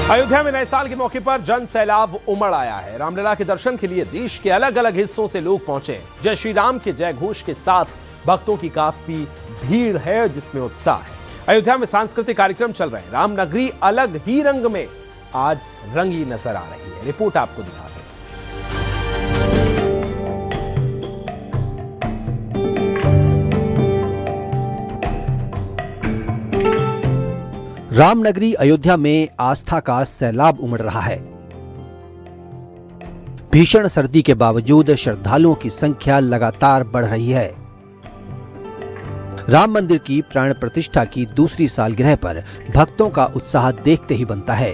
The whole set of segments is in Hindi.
अयोध्या में नए साल के मौके पर जन सैलाब उमड़ आया है। रामलला के दर्शन के लिए देश के अलग अलग हिस्सों से लोग पहुंचे। जय श्री राम के जय घोष के साथ भक्तों की काफी भीड़ है, जिसमें उत्साह है। अयोध्या में सांस्कृतिक कार्यक्रम चल रहे हैं। रामनगरी अलग ही रंग में आज रंगी नजर आ रही है। रिपोर्ट आपको दिखाते हैं। रामनगरी अयोध्या में आस्था का सैलाब उमड़ रहा है। भीषण सर्दी के बावजूद श्रद्धालुओं की संख्या लगातार बढ़ रही है। राम मंदिर की प्राण प्रतिष्ठा की दूसरी सालगिरह पर भक्तों का उत्साह देखते ही बनता है।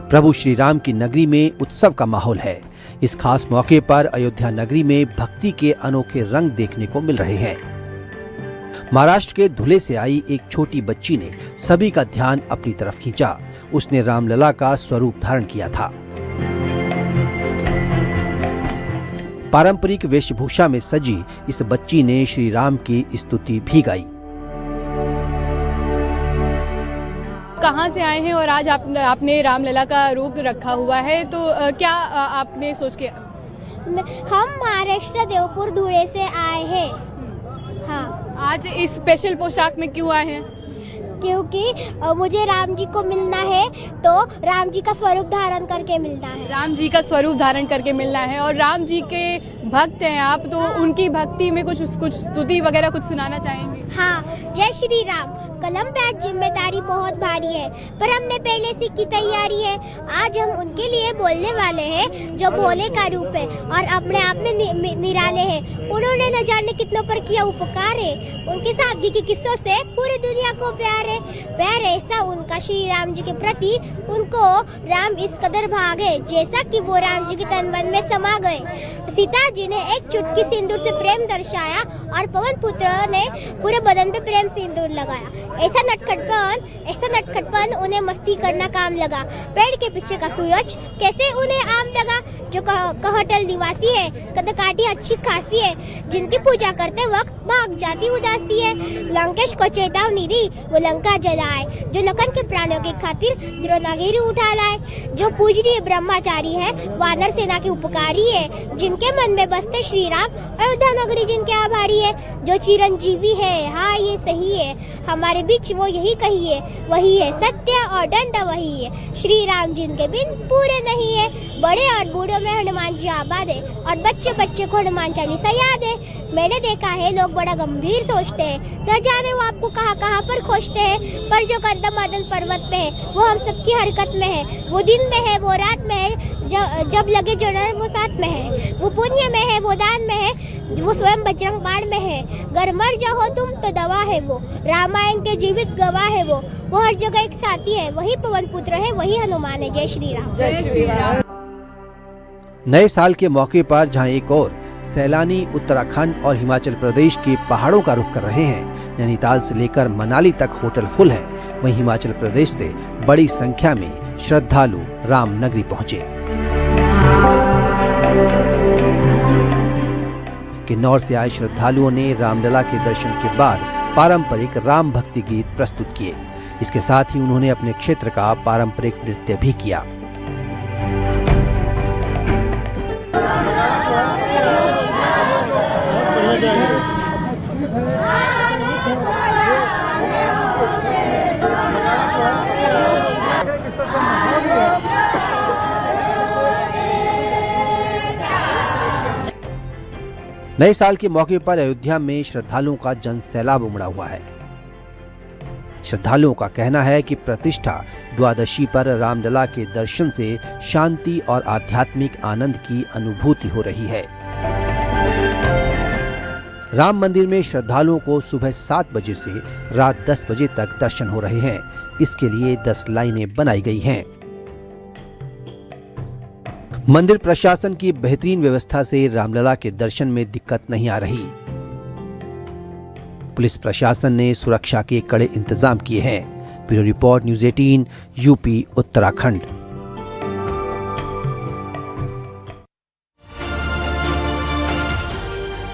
प्रभु श्री राम की नगरी में उत्सव का माहौल है। इस खास मौके पर अयोध्या नगरी में भक्ति के अनोखे रंग देखने को मिल रहे हैं। महाराष्ट्र के धुले से आई एक छोटी बच्ची ने सभी का ध्यान अपनी तरफ खींचा। उसने रामलला का स्वरूप धारण किया था। पारंपरिक वेशभूषा में सजी इस बच्ची ने श्री राम की स्तुति भी गाई। कहाँ से आए हैं और आज आपने रामलला का रूप रखा हुआ है, तो क्या आपने सोच के? हम महाराष्ट्र देवपुर धुले से आए हैं। हाँ, आज इस स्पेशल पोशाक में क्यों आए हैं? क्योंकि मुझे राम जी को मिलना है, तो राम जी का स्वरूप धारण करके मिलना है। राम जी का स्वरूप धारण करके मिलना है और राम जी के भक्त हैं आप, तो उनकी भक्ति में कुछ स्तुति वगैरह कुछ सुनाना चाहेंगे? हाँ, जय श्री राम। कलम पे आज जिम्मेदारी बहुत भारी है, पर हमने पहले से की तैयारी है। आज हम उनके लिए बोलने वाले हैं जो भोले का रूप है और अपने आप में निराले हैं। उन्होंने न जाने कितनों पर किया उपकार है। उनकी सादगी के किस्सों से पूरी दुनिया को प्यार ऐसा उनका श्री राम जी के प्रति। उनको राम इस कदर भागे जैसा कि वो राम जी के तन मन में समा गए। सीता जी ने एक चुटकी सिंदूर से प्रेम दर्शाया और पवन पुत्र ने पूरे बदन पे प्रेम सिंदूर लगाया। ऐसा नटखटपन उन्हें मस्ती करना काम लगा। पेड़ के पीछे का सूरज कैसे उन्हें आम लगा। जो कहटल निवासी है, कदकाठी अच्छी खासी है, जिनकी पूजा करते वक्त भाग जाती उदासी है। लंकेश को चेतावनी दी, वो लंका जलाए। जो लखन के प्राणों की खातिर द्रोणागिरी उठा लाए। जो पूजनीय ब्रह्मचारी है, वानर सेना के उपकारी है, जिनके मन में बसते श्री राम। अयोध्या नगरी जिनके आभारी है। जो चिरंजीवी है, हाँ ये सही है, हमारे बीच वो यही कही है। वही है सत्य और दंड वही है। श्री राम जिनके बिन पूरे नहीं है। बड़े और बूढ़ों में हनुमान जी आबाद है और बच्चे बच्चे को हनुमान चालीसा याद है। मैंने देखा है लोग बड़ा गंभीर सोचते हैं, न जाने वो आपको कहाँ कहाँ पर खोजते हैं। पर जो कदम मदन पर्वत पे है, वो हम सबकी हरकत में है। वो दिन में है, वो रात में है, जब लगे जो डर वो साथ में है। वो पुण्य में है, वो दान में है, वो स्वयं बजरंग बाण में है। गर मर जाओ तुम तो दवा है वो। रामायण के जीवित गवाह है वो हर जगह एक साथी है। वही पवन पुत्र है, वही हनुमान है। जय श्री राम। जय श्री राम। नए साल के मौके पर जहां एक और सैलानी उत्तराखंड और हिमाचल प्रदेश के पहाड़ों का रुख कर रहे हैं, नैनीताल से लेकर मनाली तक होटल फुल है, वहीं हिमाचल प्रदेश से बड़ी संख्या में श्रद्धालु रामनगरी पहुंचे। किन्नौर से आए श्रद्धालुओं ने रामलला के दर्शन के बाद पारंपरिक राम भक्ति गीत प्रस्तुत किए। इसके साथ ही उन्होंने अपने क्षेत्र का पारंपरिक नृत्य भी किया। नए साल के मौके पर अयोध्या में श्रद्धालुओं का जन सैलाब उमड़ा हुआ है। श्रद्धालुओं का कहना है कि प्रतिष्ठा द्वादशी पर रामलला के दर्शन से शांति और आध्यात्मिक आनंद की अनुभूति हो रही है। राम मंदिर में श्रद्धालुओं को सुबह 7 बजे से रात 10 बजे तक दर्शन हो रहे हैं। इसके लिए 10 लाइनें बनाई गई हैं। मंदिर प्रशासन की बेहतरीन व्यवस्था से रामलला के दर्शन में दिक्कत नहीं आ रही। पुलिस प्रशासन ने सुरक्षा के कड़े इंतजाम किए हैं। Bureau report, news 18, UP, Uttarakhand.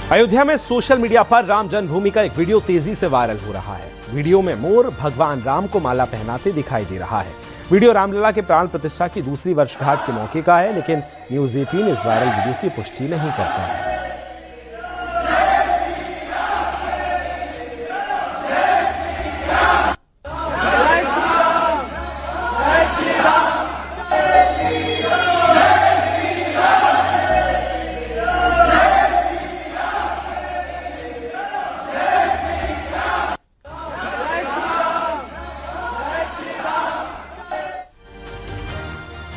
Ayodhya में सोशल मीडिया पर राम जन्मभूमि का एक वीडियो तेजी से वायरल हो रहा है। वीडियो में मोर भगवान राम को माला पहनाते दिखाई दे रहा है। वीडियो रामलला के प्राण प्रतिष्ठा की दूसरी वर्षगांठ के मौके का है, लेकिन न्यूज़ 18 इस वायरल वीडियो की पुष्टि नहीं करता है।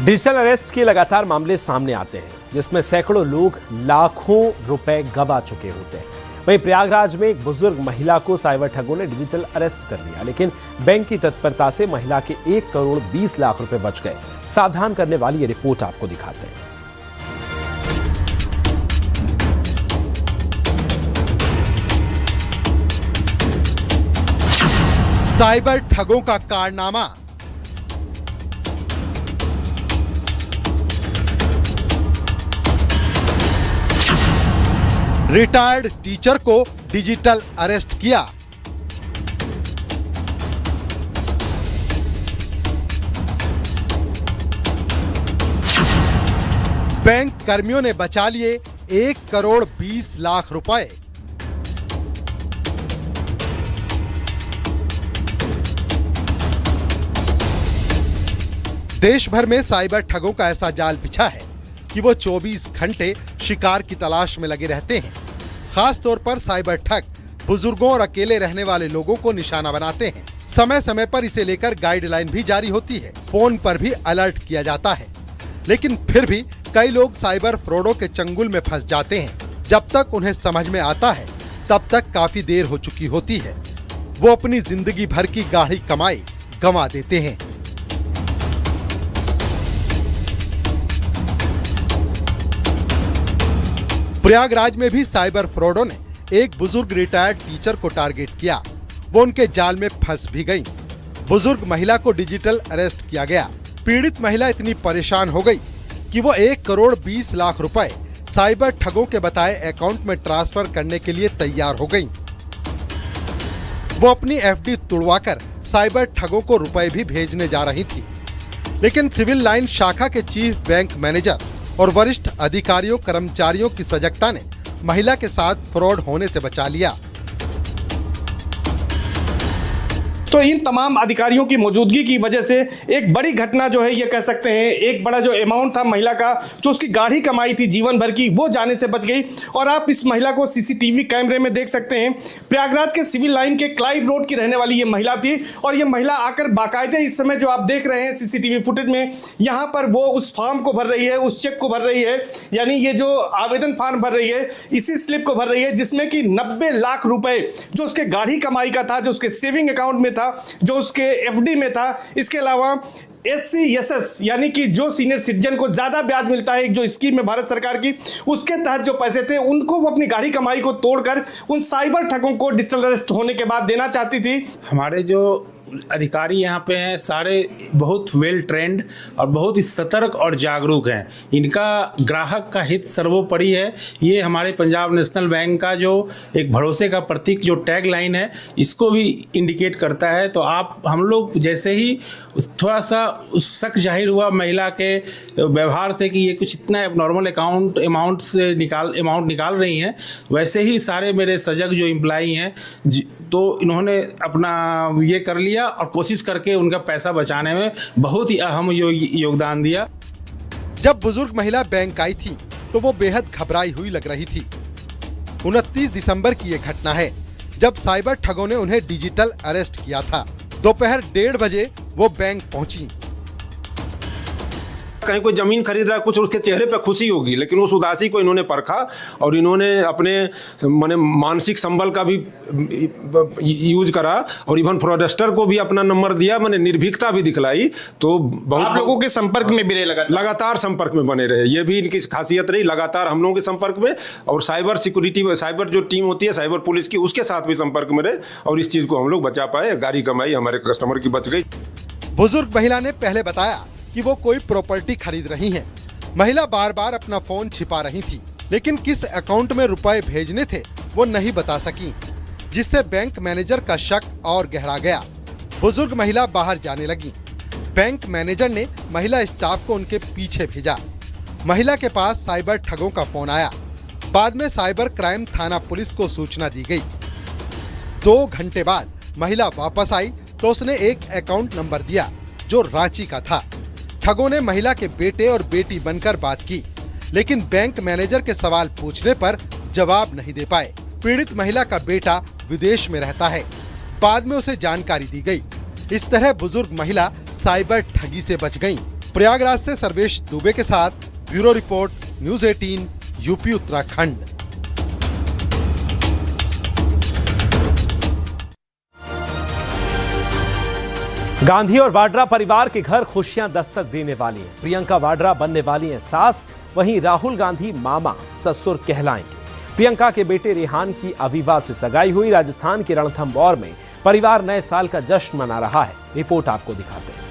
डिजिटल अरेस्ट के लगातार मामले सामने आते हैं, जिसमें सैकड़ों लोग लाखों रुपए गवा चुके होते हैं। वहीं प्रयागराज में एक बुजुर्ग महिला को साइबर ठगों ने डिजिटल अरेस्ट कर लिया, लेकिन बैंक की तत्परता से महिला के 1 करोड़ 20 लाख रुपए बच गए। सावधान करने वाली ये रिपोर्ट आपको दिखाते हैं। साइबर ठगों का कारनामा। रिटायर्ड टीचर को डिजिटल अरेस्ट किया। बैंक कर्मियों ने बचा लिए 1 करोड़ 20 लाख रुपए। देश भर में साइबर ठगों का ऐसा जाल बिछा है कि वो 24 घंटे शिकार की तलाश में लगे रहते हैं। खास तौर पर साइबर ठग बुजुर्गों और अकेले रहने वाले लोगों को निशाना बनाते हैं। समय समय पर इसे लेकर गाइडलाइन भी जारी होती है, फोन पर भी अलर्ट किया जाता है, लेकिन फिर भी कई लोग साइबर फ्रॉडों के चंगुल में फंस जाते हैं। जब तक उन्हें समझ में आता है, तब तक काफी देर हो चुकी होती है। वो अपनी जिंदगी भर की गाढ़ी कमाई गंवा देते हैं। प्रयागराज में भी साइबर फ्रॉडों ने एक बुजुर्ग रिटायर्ड टीचर को टारगेट किया। वो उनके जाल में फंस भी गईं। बुजुर्ग महिला को डिजिटल अरेस्ट किया गया। पीड़ित महिला इतनी परेशान हो गई कि वो 1 करोड़ 20 लाख रुपए साइबर ठगों के बताए अकाउंट में ट्रांसफर करने के लिए तैयार हो गईं। वो अपनी एफडी तुड़वाकर साइबर ठगों को रुपए भी भेजने जा रही थी, लेकिन सिविल लाइन शाखा के चीफ बैंक मैनेजर और वरिष्ठ अधिकारियों कर्मचारियों की सजगता ने महिला के साथ फ्रॉड होने से बचा लिया। तो इन तमाम अधिकारियों की मौजूदगी की वजह से एक बड़ी घटना जो है ये कह सकते हैं, एक बड़ा जो अमाउंट था महिला का, जो उसकी गाढ़ी कमाई थी जीवन भर की, वो जाने से बच गई। और आप इस महिला को सीसीटीवी कैमरे में देख सकते हैं। प्रयागराज के सिविल लाइन के क्लाइव रोड की रहने वाली ये महिला थी, और ये महिला आकर बाकायदे इस समय जो आप देख रहे हैं सीसीटीवी फुटेज में, यहाँ पर वो उस फॉर्म को भर रही है, उस चेक को भर रही है, यानी ये जो आवेदन फॉर्म भर रही है, इसी स्लिप को भर रही है, जिसमें कि 90 लाख रुपए जो उसके गाढ़ी कमाई का था, जो उसके सेविंग अकाउंट में था, जो उसके एफडी में था, इसके अलावा SCSS यानी कि जो सीनियर सिटीजन को ज्यादा ब्याज मिलता है, जो स्कीम है भारत सरकार की, उसके तहत जो पैसे थे उनको वो अपनी गाढ़ी कमाई को तोड़कर उन साइबर ठगों को डिजिटल अरेस्ट होने के बाद देना चाहती थी। हमारे जो अधिकारी यहाँ पे हैं सारे बहुत वेल ट्रेंड और बहुत ही सतर्क और जागरूक हैं। इनका ग्राहक का हित सर्वोपरि है। ये हमारे पंजाब नेशनल बैंक का जो एक भरोसे का प्रतीक जो टैग लाइन है, इसको भी इंडिकेट करता है। तो आप हम लोग जैसे ही थोड़ा सा उस शक जाहिर हुआ महिला के व्यवहार से कि ये कुछ इतना एबनॉर्मल अमाउंट निकाल रही हैं, वैसे ही सारे मेरे सजग जो एम्प्लॉई हैं तो इन्होंने अपना ये कर लिया और कोशिश करके उनका पैसा बचाने में बहुत ही अहम योगदान दिया। जब बुजुर्ग महिला बैंक आई थी तो वो बेहद घबराई हुई लग रही थी। 29 दिसंबर की ये घटना है, जब साइबर ठगों ने उन्हें डिजिटल अरेस्ट किया था। दोपहर 1:30 बजे वो बैंक पहुंची। कहीं कोई जमीन खरीद रहा है, कुछ उसके चेहरे पे खुशी होगी, लेकिन उस उदासी को इन्होंने परखा और इन्होंने अपने मानसिक संबल का भी यूज करा और इवन फ्रॉडस्टर को भी अपना नंबर दिया, निर्भीकता भी दिखलाई। तो बहुत आप लोगों के संपर्क में भी रहे, लगातार संपर्क में बने रहे, ये भी इनकी खासियत रही, लगातार हम लोगों के संपर्क में। और साइबर सिक्योरिटी, साइबर जो टीम होती है साइबर पुलिस की, उसके साथ भी संपर्क में रहे और इस चीज को हम लोग बचा पाए। गाड़ी कमाई हमारे कस्टमर की बच गई। बुजुर्ग महिला ने पहले बताया कि वो कोई प्रॉपर्टी खरीद रही हैं। महिला बार बार अपना फोन छिपा रही थी। लेकिन किस अकाउंट में रुपए भेजने थे वो नहीं बता सकी, जिससे बैंक मैनेजर का शक और गहरा गया। बुजुर्ग महिला बाहर जाने लगी। बैंक मैनेजर ने महिला स्टाफ को उनके पीछे भेजा। महिला के पास साइबर ठगों का फोन आया। बाद में साइबर क्राइम थाना पुलिस को सूचना दी गई। 2 घंटे बाद महिला वापस आई तो उसने एक अकाउंट नंबर दिया जो रांची का था। ठगों ने महिला के बेटे और बेटी बनकर बात की, लेकिन बैंक मैनेजर के सवाल पूछने पर जवाब नहीं दे पाए। पीड़ित महिला का बेटा विदेश में रहता है। बाद में उसे जानकारी दी गई। इस तरह बुजुर्ग महिला साइबर ठगी से बच गईं। प्रयागराज से सर्वेश दुबे के साथ bureau report, news 18, UP Uttarakhand. Gandhi और वाड्रा परिवार के घर खुशियां दस्तक देने वाली हैं। प्रियंका वाड्रा बनने वाली हैं सास, वहीं राहुल गांधी मामा ससुर कहलाएंगे। प्रियंका के बेटे रेहान की अवीवा से सगाई हुई। राजस्थान के रणथंभौर में परिवार नए साल का जश्न मना रहा है। रिपोर्ट आपको दिखाते हैं।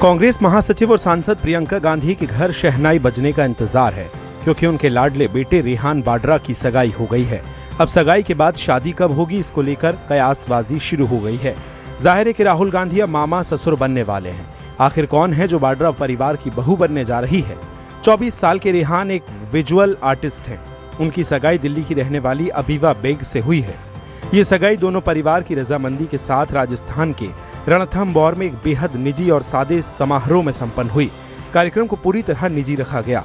कांग्रेस महासचिव और सांसद प्रियंका गांधी के घर शहनाई बजने का इंतजार है, क्योंकि उनके लाडले बेटे रेहान वाड्रा की सगाई हो गई है। अब सगाई के बाद शादी कब होगी, इसको लेकर कयासबाजी शुरू हो गई है। जाहिर है कि राहुल गांधी अब मामा ससुर बनने वाले हैं। आखिर कौन है जो वाड्रा परिवार की बहू बनने जा रही है? 24 साल के रेहान एक विजुअल आर्टिस्ट हैं। उनकी सगाई दिल्ली की रहने वाली अवीवा बेग से हुई है। ये सगाई दोनों परिवार की रजामंदी के साथ राजस्थान के रणथंभौर में एक बेहद निजी और सादे समारोह में संपन्न हुई। कार्यक्रम को पूरी तरह निजी रखा गया।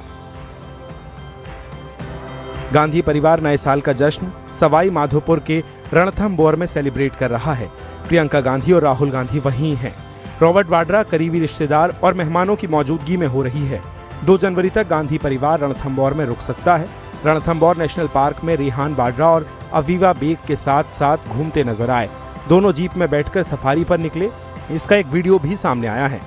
गांधी परिवार नए साल का जश्न सवाई माधोपुर के रणथंभौर में सेलिब्रेट कर रहा है। प्रियंका गांधी और राहुल गांधी वहीं हैं। रॉबर्ट वाड्रा करीबी रिश्तेदार और मेहमानों की मौजूदगी में हो रही है। 2 जनवरी तक गांधी परिवार रणथंभौर में रुक सकता है। रणथंभौर नेशनल पार्क में रेहान वाड्रा और अवीवा बेग के साथ साथ घूमते नजर आए। दोनों जीप में बैठकर सफारी पर निकले। इसका एक वीडियो भी सामने आया है।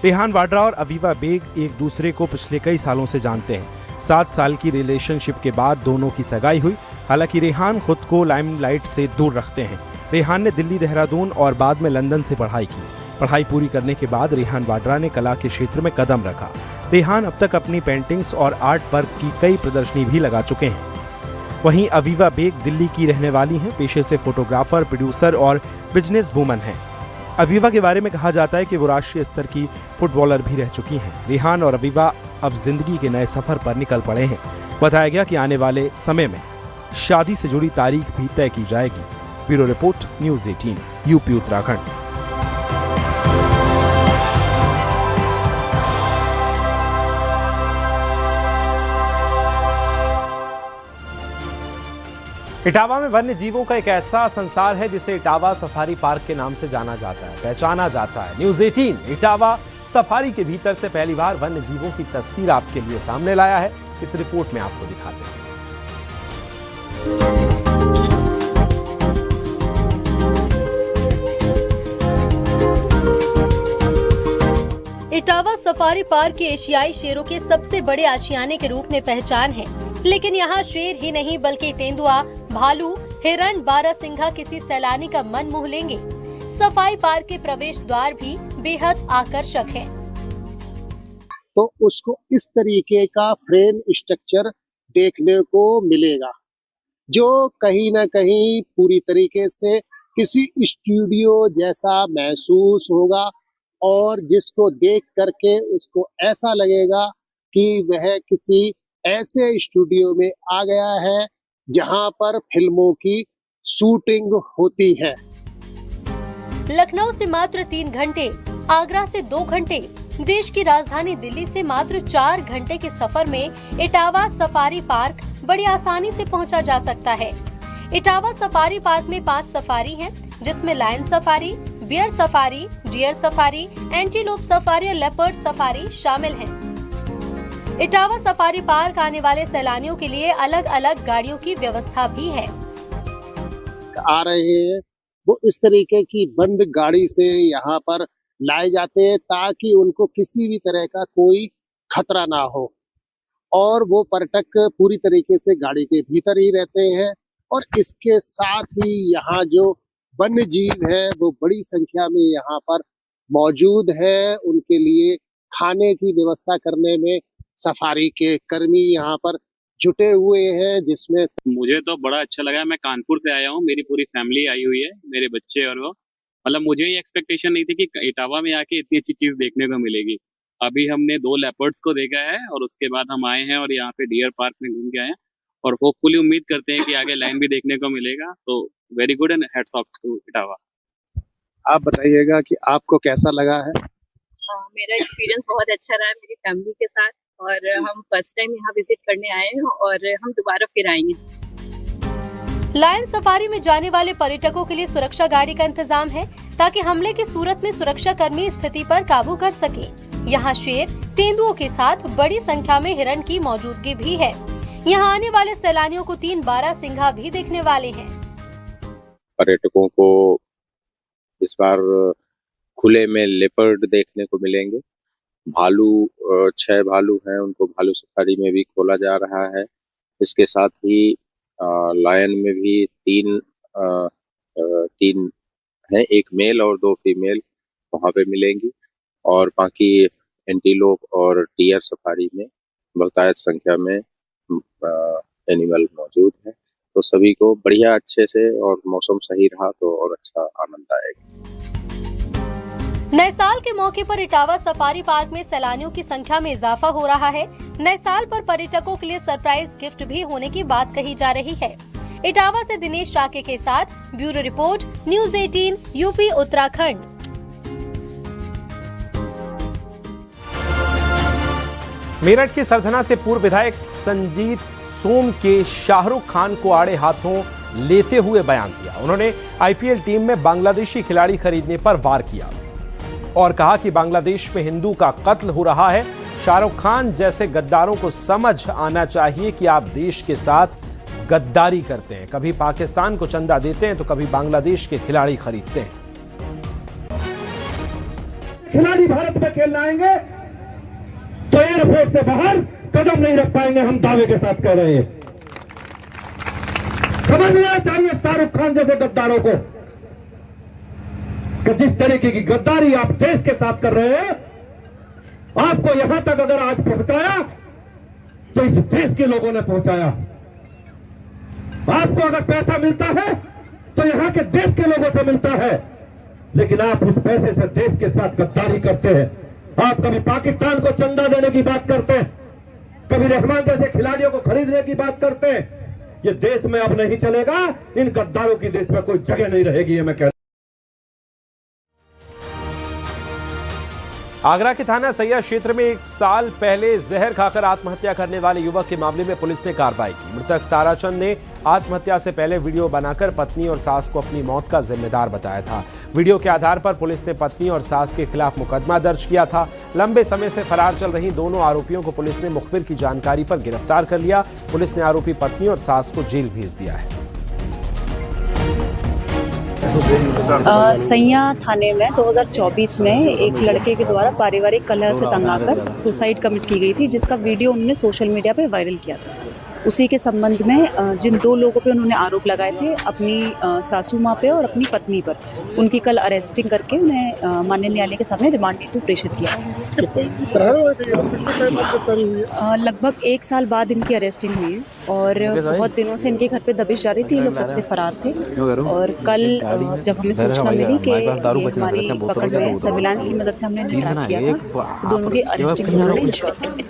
रेहान वाड्रा और अवीवा बेग एक दूसरे को पिछले कई सालों से जानते हैं। 7 साल की रिलेशनशिप के बाद दोनों की सगाई हुई। हालांकि रेहान खुद को लाइमलाइट से दूर रखते हैं। रेहान ने दिल्ली, देहरादून और बाद में लंदन से पढ़ाई की। पढ़ाई पूरी करने के बाद रेहान वाड्रा ने कला के क्षेत्र में कदम रखा। रेहान अब तक अपनी पेंटिंग्स और आर्ट वर्क की कई प्रदर्शनी भी लगा चुके हैं। वहीं अवीवा बेग दिल्ली की रहने वाली हैं। पेशे से फोटोग्राफर, प्रोड्यूसर और बिजनेस वूमन हैं। अवीवा के बारे में कहा जाता है कि वो राष्ट्रीय स्तर की फुटबॉलर भी रह चुकी हैं। रेहान और अवीवा अब जिंदगी के नए सफर पर निकल पड़े हैं। बताया गया कि आने वाले समय में शादी से जुड़ी तारीख भी तय की जाएगी। Bureau report, news 18, UP Uttarakhand. Etawah में वन्य जीवों का एक ऐसा संसार है जिसे इटावा सफारी पार्क के नाम से जाना जाता है, पहचाना जाता है। न्यूज़ 18 इटावा सफारी के भीतर से पहली बार वन्य जीवों की तस्वीर आपके लिए सामने लाया है। इस रिपोर्ट में आपको दिखाते हैं। इटावा सफारी पार्क के एशियाई शेरों के सबसे बड़े आशियाने के रूप में पहचान है, लेकिन यहाँ शेर ही नहीं बल्कि तेंदुआ, भालू, हिरण, बारहसिंघा किसी सैलानी का मन मोह लेंगे। सफारी पार्क के प्रवेश द्वार भी बेहद आकर्षक हैं। तो उसको इस तरीके का फ्रेम स्ट्रक्चर देखने को मिलेगा, जो कहीं ना कहीं पूरी तरीके से किसी स्टूडियो जैसा महसूस होगा और जिसको देख करके उसको ऐसा लगेगा कि वह किसी ऐसे स्टूडियो में आ गया है जहां पर फिल्मों की शूटिंग होती है। लखनऊ से मात्र 3 घंटे, आगरा से 2 घंटे, देश की राजधानी दिल्ली से मात्र 4 घंटे के सफर में इटावा सफारी पार्क बड़ी आसानी से पहुंचा जा सकता है। इटावा सफारी पार्क में 5 सफारी हैं, जिसमें lion safari, bear safari, deer safari, antelope safari और लेपर्ड सफारी शामिल हैं। इटावा सफारी पार्क आने वाले सैलानियों के लिए अलग अलग गाड़ियों की व्यवस्था भी है। आ रहे हैं वो इस तरीके की बंद गाड़ी से यहाँ पर लाए जाते हैं ताकि उनको किसी भी तरह का कोई खतरा ना हो, और वो पर्यटक पूरी तरीके से गाड़ी के भीतर ही रहते हैं। और इसके साथ ही यहाँ जो वन्य जीव है वो बड़ी संख्या में यहाँ पर मौजूद है, उनके लिए खाने की व्यवस्था करने में सफारी के कर्मी यहाँ पर जुटे हुए हैं, जिसमें मुझे तो बड़ा अच्छा लगा। मैं कानपुर से आया हूँ, मेरी पूरी फैमिली आई हुई है, मेरे बच्चे और वो। मतलब मुझे ये एक्सपेक्टेशन नहीं थी कि इटावा में आके इतनी अच्छी चीज देखने को मिलेगी। अभी हमने 2 लेपर्ड्स को देखा है और उसके बाद हम आए हैं और यहाँ पे डियर पार्क में घूम के आए हैं और होपफुली उम्मीद करते हैं कि आगे लाइन भी देखने को मिलेगा। तो very good and hats off to Etawah. आप बताइएगा कि आपको कैसा लगा है? मेरा एक्सपीरियंस बहुत अच्छा रहा है मेरी फैमिली के साथ और हम फर्स्ट टाइम यहाँ विजिट करने आए हैं और हम दोबारा फिर आएंगे। लायन सफारी में जाने वाले पर्यटकों के लिए सुरक्षा गाड़ी का इंतजाम है ताकि हमले की सूरत में सुरक्षा कर्मी स्थिति पर काबू कर सके। यहाँ शेर, तेंदुओं के साथ बड़ी संख्या में हिरण की मौजूदगी भी है। यहाँ आने वाले सैलानियों को 3 बारहसिंघा भी देखने वाले हैं। पर्यटकों को इस बार खुले में लेपर्ड देखने को मिलेंगे। भालू 6 भालू हैं, उनको भालू सफारी में भी खोला जा रहा है। इसके साथ ही लायन में भी 3 हैं, 1 मेल और 2 फीमेल वहाँ पे मिलेंगी और बाकी एंटीलोप और डियर सफारी में बहुतायत संख्या में एनिमल मौजूद है। तो सभी को बढ़िया अच्छे से, और मौसम सही रहा तो और अच्छा आनंद आएगा। नए साल के मौके पर इटावा सफारी पार्क में सैलानियों की संख्या में इजाफा हो रहा है। नए साल पर पर्यटकों के लिए सरप्राइज गिफ्ट भी होने की बात कही जा रही है। इटावा से दिनेश शाके के साथ bureau report, news 18 UP Uttarakhand. Meerut की सरधना से पूर्व विधायक संजीत सोम के शाहरुख खान को आड़े हाथों लेते हुए बयान दिया। उन्होंने आईपीएल टीम में बांग्लादेशी खिलाड़ी खरीदने पर वार किया और कहा कि बांग्लादेश में हिंदू का कत्ल हो रहा है। शाहरुख खान जैसे गद्दारों को समझ आना चाहिए कि आप देश के साथ गद्दारी करते हैं। कभी पाकिस्तान को चंदा देते हैं तो कभी बांग्लादेश के खिलाड़ी खरीदते हैं। खिलाड़ी भारत में खेलने आएंगे तो एयरपोर्ट से बाहर कदम नहीं रख पाएंगे, हम दावे के साथ कह रहे हैं। समझ लेना चाहिए शाहरुख खान जैसे गद्दारों को कि जिस तरीके की गद्दारी आप देश के साथ कर रहे हैं, आपको यहां तक अगर आज पहुंचाया तो इस देश के लोगों ने पहुंचाया। आपको अगर पैसा मिलता है तो यहां के देश के लोगों से मिलता है, लेकिन आप उस पैसे से देश के साथ गद्दारी करते हैं। आप कभी पाकिस्तान को चंदा देने की बात करते हैं, कभी रहमान जैसे खिलाड़ियों को खरीदने की बात करते हैं। ये देश में अब नहीं चलेगा, इन गद्दारों की देश में कोई जगह नहीं रहेगी, ये मैं कह। आगरा के थाना सैया क्षेत्र में 1 साल पहले जहर खाकर आत्महत्या करने वाले युवक के मामले में पुलिस ने कार्रवाई की। मृतक ताराचंद ने आत्महत्या से पहले वीडियो बनाकर पत्नी और सास को अपनी मौत का जिम्मेदार बताया था। वीडियो के आधार पर पुलिस ने पत्नी और सास के खिलाफ मुकदमा दर्ज किया था। लंबे समय से फरार चल रही दोनों आरोपियों को पुलिस ने मुखबिर की जानकारी पर गिरफ्तार कर लिया। पुलिस ने आरोपी पत्नी और सास को जेल भेज दिया है। सैया थाने में 2024 में एक लड़के के द्वारा पारिवारिक कलह से तंग आकर सुसाइड कमिट की गई थी, जिसका वीडियो उन्होंने सोशल मीडिया पे वायरल किया था। उसी के संबंध में जिन 2 लोगों पे उन्होंने आरोप लगाए थे, अपनी सासू माँ पे और अपनी पत्नी पर, उनकी कल अरेस्टिंग करके उन्हें माननीय न्यायालय के सामने रिमांड हेतु प्रेषित किया। लगभग 1 साल बाद इनकी अरेस्टिंग हुई है और बहुत दिनों से इनके घर पे दबिश जारी थी। ये लोग तब से फरार थे और कल जब हमें सूचना मिली कि हमारी पकड़ में सर्विलांस की मदद से हमने ट्रैक किया था, दोनों की अरेस्टिंग इंश्योर।